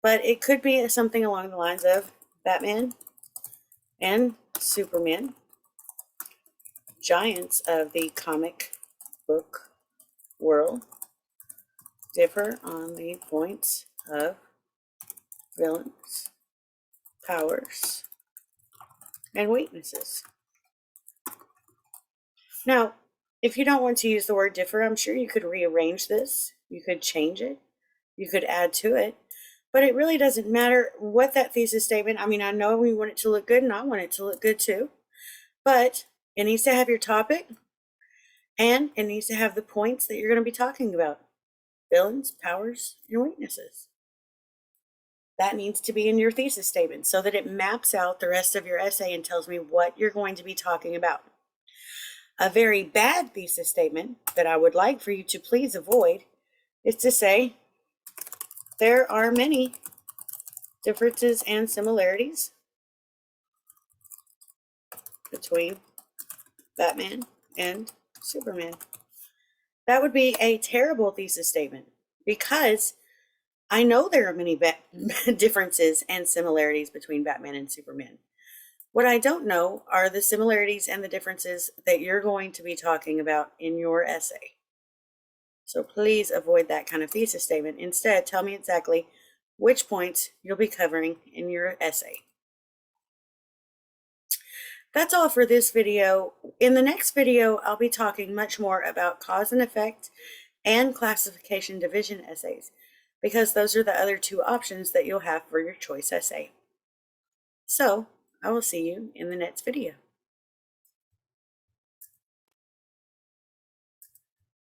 but it could be something along the lines of Batman and Superman, giants of the comic book world, differ on the points of villains, powers, and weaknesses. Now, if you don't want to use the word differ, I'm sure you could rearrange this. You could change it. You could add to it. But it really doesn't matter what that thesis statement, I mean, I know we want it to look good, and I want it to look good too. But it needs to have your topic, and it needs to have the points that you're going to be talking about. Villains, powers, and weaknesses. That needs to be in your thesis statement so that it maps out the rest of your essay and tells me what you're going to be talking about. A very bad thesis statement that I would like for you to please avoid is to say, there are many differences and similarities between Batman and Superman. That would be a terrible thesis statement, because I know there are many differences and similarities between Batman and Superman. What I don't know are the similarities and the differences that you're going to be talking about in your essay. So please avoid that kind of thesis statement. Instead, tell me exactly which points you'll be covering in your essay. That's all for this video. In the next video, I'll be talking much more about cause and effect and classification division essays, because those are the other two options that you'll have for your choice essay. So, I will see you in the next video.